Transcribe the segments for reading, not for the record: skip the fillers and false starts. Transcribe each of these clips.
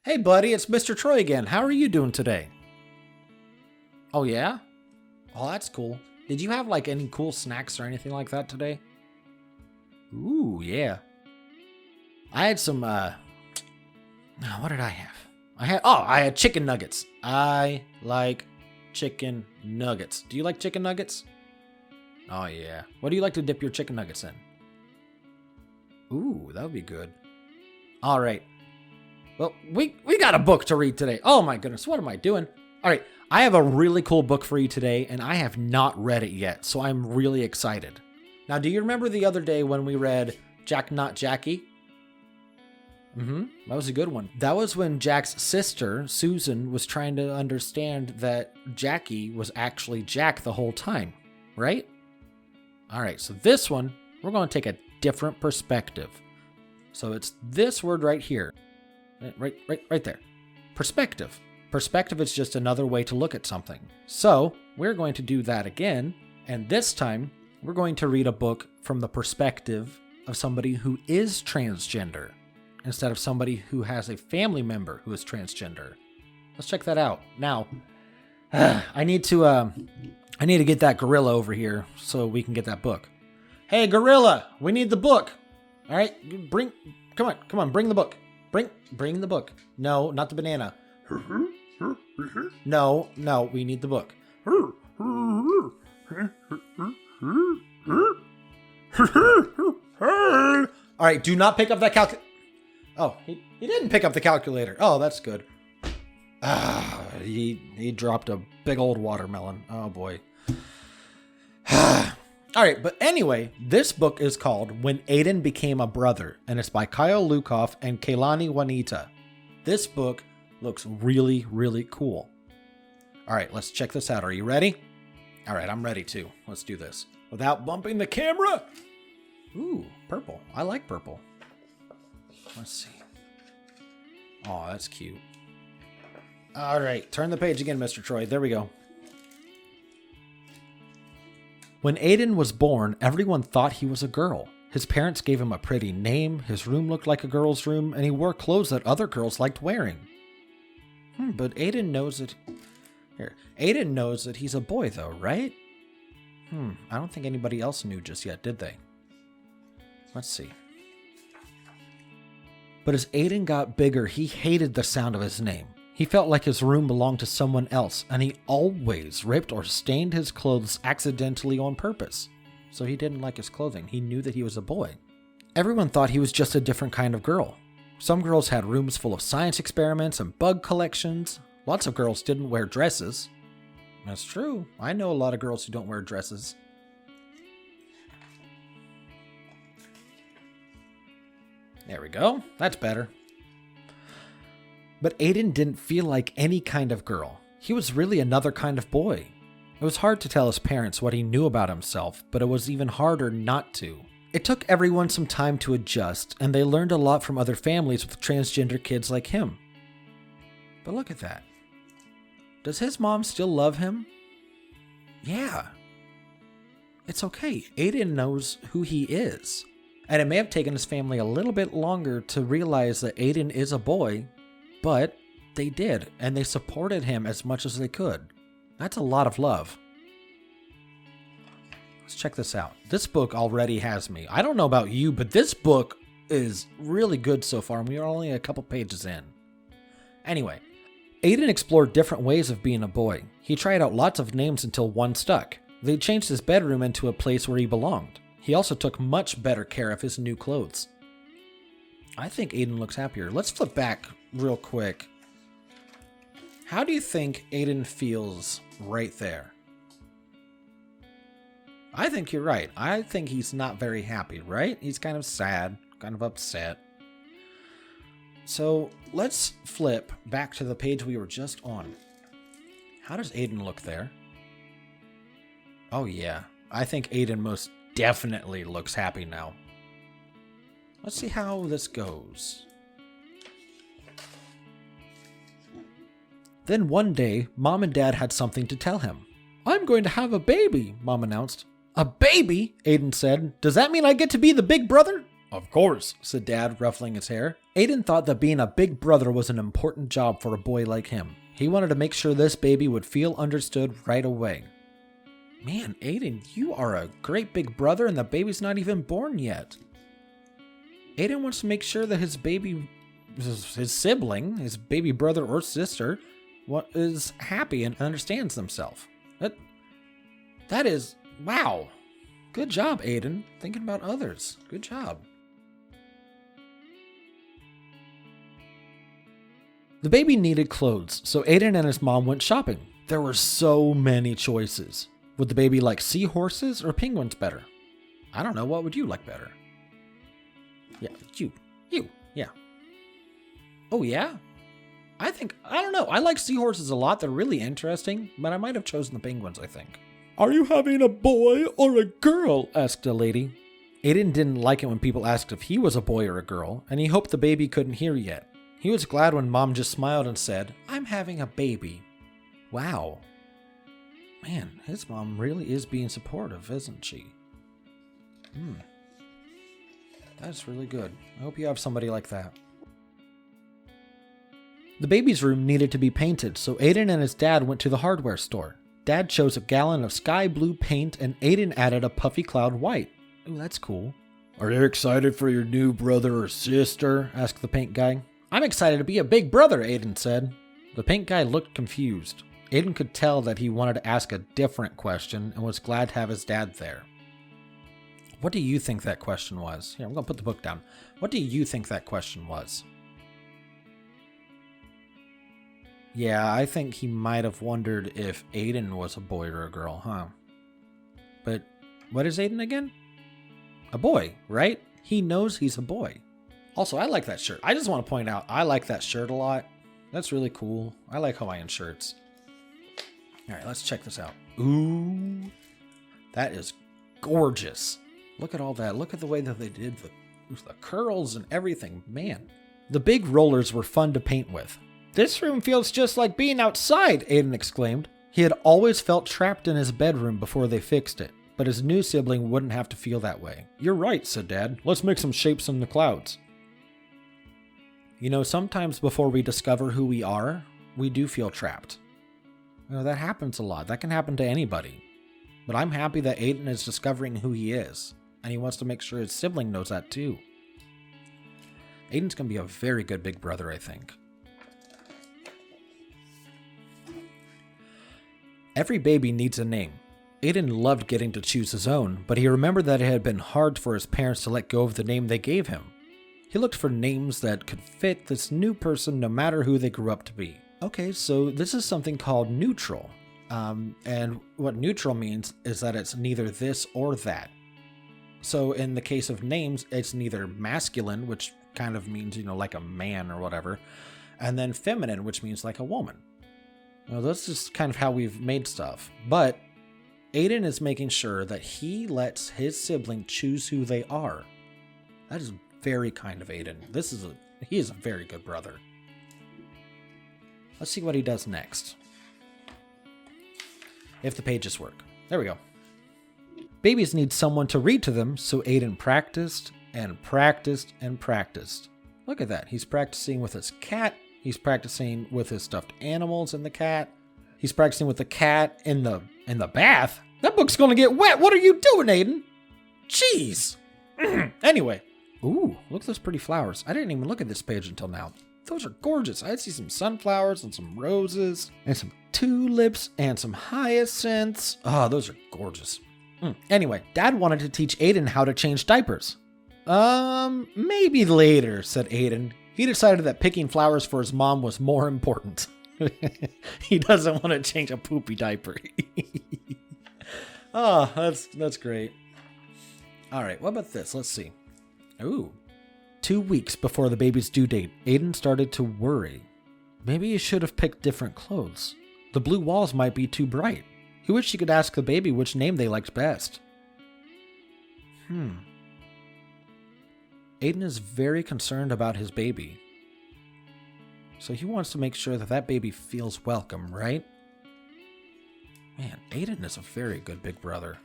Hey buddy, it's Mr. Troy again. How are you doing today? Oh yeah? Oh, that's cool. Did you have like any cool snacks or anything like that today? Ooh, yeah. I had some, what did I have? I had chicken nuggets. I like chicken nuggets. Do you like chicken nuggets? Oh yeah. What do you like to dip your chicken nuggets in? Ooh, that would be good. All right. Well, we got a book to read today. Oh my goodness, what am I doing? All right, I have a really cool book for you today, and I have not read it yet, so I'm really excited. Now, do you remember the other day when we read Jack Not Jackie? That was a good one. That was when Jack's sister, Susan, was trying to understand that Jackie was actually Jack the whole time, right? All right, so this one, we're going to take a different perspective. So it's this word right here. Right there. Perspective. Perspective is just another way to look at something. So we're going to do that again. And this time we're going to read a book from the perspective of somebody who is transgender instead of somebody who has a family member who is transgender. Let's check that out. Now, I need to get that gorilla over here so we can get that book. Hey, gorilla, we need the book. All right, come on, bring the book. Bring the book. No, not the banana. No, we need the book. All right, do not pick up that calculator. Oh, he didn't pick up the calculator. Oh, that's good. He dropped a big old watermelon. Oh boy. All right, but anyway, this book is called When Aidan Became a Brother, and it's by Kyle Lukoff and Kaylani Juanita. This book looks really, really cool. All right, let's check this out. Are you ready? All right, I'm ready too. Let's do this. Without bumping the camera. Ooh, purple. I like purple. Let's see. Oh, that's cute. All right, turn the page again, Mr. Troy. There we go. When Aidan was born, everyone thought he was a girl. His parents gave him a pretty name, his room looked like a girl's room, and he wore clothes that other girls liked wearing. But Aidan knows that... Aidan knows that he's a boy, though, right? I don't think anybody else knew just yet, did they? Let's see. But as Aidan got bigger, he hated the sound of his name. He felt like his room belonged to someone else, and he always ripped or stained his clothes accidentally on purpose. So he didn't like his clothing. He knew that he was a boy. Everyone thought he was just a different kind of girl. Some girls had rooms full of science experiments and bug collections. Lots of girls didn't wear dresses. That's true. I know a lot of girls who don't wear dresses. There we go. That's better. But Aidan didn't feel like any kind of girl. He was really another kind of boy. It was hard to tell his parents what he knew about himself, but it was even harder not to. It took everyone some time to adjust, and they learned a lot from other families with transgender kids like him. But look at that. Does his mom still love him? Yeah. It's okay. Aidan knows who he is. And it may have taken his family a little bit longer to realize that Aidan is a boy, but they did, and they supported him as much as they could. That's a lot of love. Let's check this out. This book already has me. I don't know about you, but this book is really good so far, and we are only a couple pages in. Anyway, Aidan explored different ways of being a boy. He tried out lots of names until one stuck. They changed his bedroom into a place where he belonged. He also took much better care of his new clothes. I think Aidan looks happier. Let's flip back real quick. How do you think Aidan feels right there? I think you're right. I think he's not very happy, right? He's kind of sad, kind of upset. So let's flip back to the page we were just on. How does Aidan look there? Oh yeah, I think Aidan most definitely looks happy now. Let's see how this goes. Then one day, Mom and Dad had something to tell him. I'm going to have a baby, Mom announced. A baby? Aidan said. Does that mean I get to be the big brother? Of course, said Dad, ruffling his hair. Aidan thought that being a big brother was an important job for a boy like him. He wanted to make sure this baby would feel understood right away. Man, Aidan, you are a great big brother and the baby's not even born yet. Aidan wants to make sure that his baby, his sibling, his baby brother or sister, is happy and understands themselves. That is, wow. Good job, Aidan. Thinking about others. Good job. The baby needed clothes, so Aidan and his mom went shopping. There were so many choices. Would the baby like seahorses or penguins better? I don't know. What would you like better? Yeah, you, yeah. Oh, yeah? I don't know. I like seahorses a lot. They're really interesting, but I might have chosen the penguins, I think. Are you having a boy or a girl? Asked a lady. Aidan didn't like it when people asked if he was a boy or a girl, and he hoped the baby couldn't hear yet. He was glad when Mom just smiled and said, I'm having a baby. Wow. Man, his mom really is being supportive, isn't she? That's really good. I hope you have somebody like that. The baby's room needed to be painted, so Aidan and his dad went to the hardware store. Dad chose a gallon of sky blue paint, and Aidan added a puffy cloud white. Ooh, that's cool. Are you excited for your new brother or sister? Asked the paint guy. I'm excited to be a big brother, Aidan said. The paint guy looked confused. Aidan could tell that he wanted to ask a different question and was glad to have his dad there. What do you think that question was? Here, I'm going to put the book down. What do you think that question was? Yeah, I think he might have wondered if Aidan was a boy or a girl, huh? But what is Aidan again? A boy, right? He knows he's a boy. Also, I like that shirt. I just want to point out, I like that shirt a lot. That's really cool. I like Hawaiian shirts. All right, let's check this out. Ooh, that is gorgeous. Look at all that. Look at the way that they did the curls and everything. Man, the big rollers were fun to paint with. This room feels just like being outside, Aidan exclaimed. He had always felt trapped in his bedroom before they fixed it, but his new sibling wouldn't have to feel that way. You're right, said Dad. Let's make some shapes in the clouds. You know, sometimes before we discover who we are, we do feel trapped. You know, that happens a lot. That can happen to anybody. But I'm happy that Aidan is discovering who he is, and he wants to make sure his sibling knows that too. Aidan's going to be a very good big brother, I think. Every baby needs a name. Aidan loved getting to choose his own, but he remembered that it had been hard for his parents to let go of the name they gave him. He looked for names that could fit this new person no matter who they grew up to be. Okay, so this is something called neutral. And what neutral means is that it's neither this or that. So in the case of names, it's neither masculine, which kind of means, you know, like a man or whatever, and then feminine, which means like a woman. Well, that's just kind of how we've made stuff. But Aidan is making sure that he lets his sibling choose who they are. That is very kind of Aidan. He is a very good brother. Let's see what he does next. If the pages work. There we go. Babies need someone to read to them, so Aidan practiced and practiced and practiced. Look at that. He's practicing with his cat. He's practicing with his stuffed animals and the cat. He's practicing with the cat in the bath. That book's gonna get wet. What are you doing, Aidan? Jeez. Anyway. Ooh, look at those pretty flowers. I didn't even look at this page until now. Those are gorgeous. I see some sunflowers and some roses and some tulips and some hyacinths. Oh, those are gorgeous. Anyway, Dad wanted to teach Aidan how to change diapers. Maybe later, said Aidan. He decided that picking flowers for his mom was more important. He doesn't want to change a poopy diaper. Oh, that's great. All right, what about this? Let's see. Ooh. 2 weeks before the baby's due date, Aidan started to worry. Maybe he should have picked different clothes. The blue walls might be too bright. He wished he could ask the baby which name they liked best. Aidan is very concerned about his baby. So he wants to make sure that that baby feels welcome, right? Man, Aidan is a very good big brother.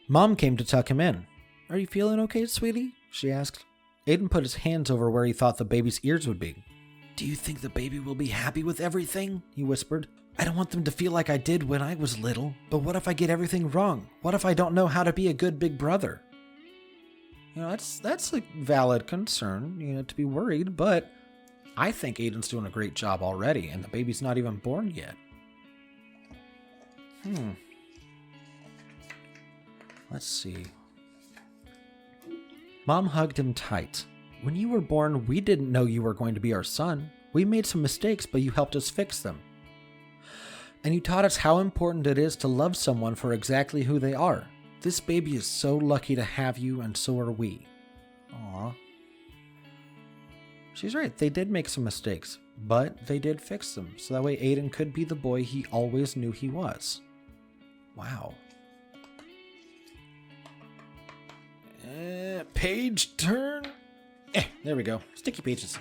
Mom came to tuck him in. Are you feeling okay, sweetie? She asked. Aidan put his hands over where he thought the baby's ears would be. Do you think the baby will be happy with everything? He whispered. I don't want them to feel like I did when I was little, but what if I get everything wrong? What if I don't know how to be a good big brother? That's a valid concern, to be worried, but I think Aidan's doing a great job already, and the baby's not even born yet. Let's see. Mom hugged him tight. When you were born, we didn't know you were going to be our son. We made some mistakes, but you helped us fix them. And you taught us how important it is to love someone for exactly who they are. This baby is so lucky to have you, and so are we. Aw. She's right, they did make some mistakes, but they did fix them, so that way Aidan could be the boy he always knew he was. Wow. Page turn. There we go. Sticky pages.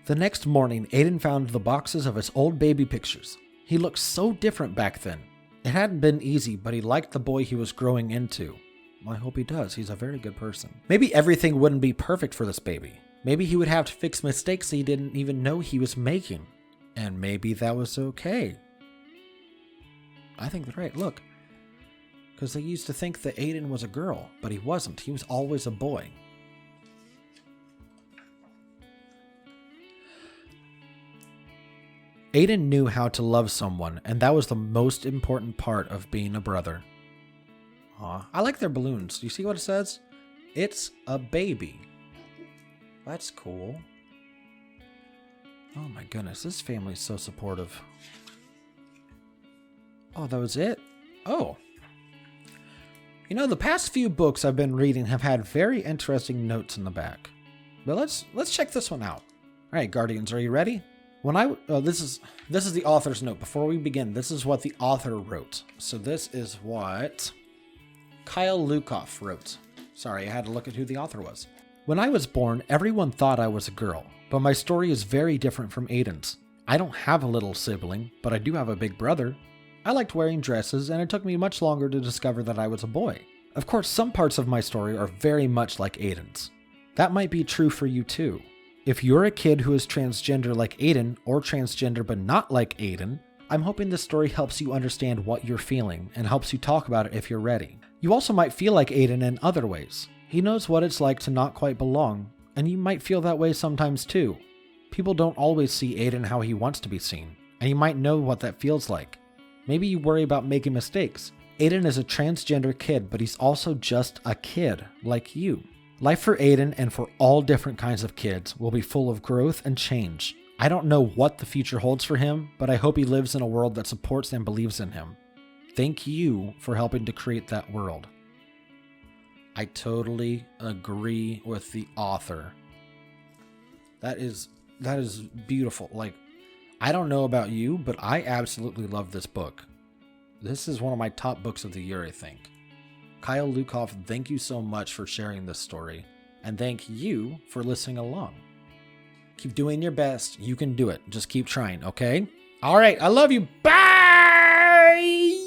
The next morning, Aidan found the boxes of his old baby pictures. He looked so different back then. It hadn't been easy, but he liked the boy he was growing into. Well, I hope he does. He's a very good person. Maybe everything wouldn't be perfect for this baby. Maybe he would have to fix mistakes he didn't even know he was making. And maybe that was okay. I think they're right. Look. Because they used to think that Aidan was a girl, but he wasn't. He was always a boy. Aidan knew how to love someone, and that was the most important part of being a brother. Aw, I like their balloons. Do you see what it says? It's a baby. That's cool. Oh my goodness, this family is so supportive. Oh, that was it? Oh. The past few books I've been reading have had very interesting notes in the back. But let's check this one out. All right, Guardians, are you ready? This is the author's note. Before we begin, this is what the author wrote. So this is what Kyle Lukoff wrote. Sorry, I had to look at who the author was. When I was born, everyone thought I was a girl, but my story is very different from Aidan's. I don't have a little sibling, but I do have a big brother. I liked wearing dresses, and it took me much longer to discover that I was a boy. Of course, some parts of my story are very much like Aidan's. That might be true for you too. If you're a kid who is transgender like Aidan, or transgender but not like Aidan, I'm hoping this story helps you understand what you're feeling, and helps you talk about it if you're ready. You also might feel like Aidan in other ways. He knows what it's like to not quite belong, and you might feel that way sometimes too. People don't always see Aidan how he wants to be seen, and you might know what that feels like. Maybe you worry about making mistakes. Aidan is a transgender kid, but he's also just a kid, like you. Life for Aidan and for all different kinds of kids will be full of growth and change. I don't know what the future holds for him, but I hope he lives in a world that supports and believes in him. Thank you for helping to create that world. I totally agree with the author. That is beautiful. I don't know about you, but I absolutely love this book. This is one of my top books of the year, I think. Kyle Lukoff, thank you so much for sharing this story, and thank you for listening along. Keep doing your best. You can do it. Just keep trying, okay? All right, I love you. Bye!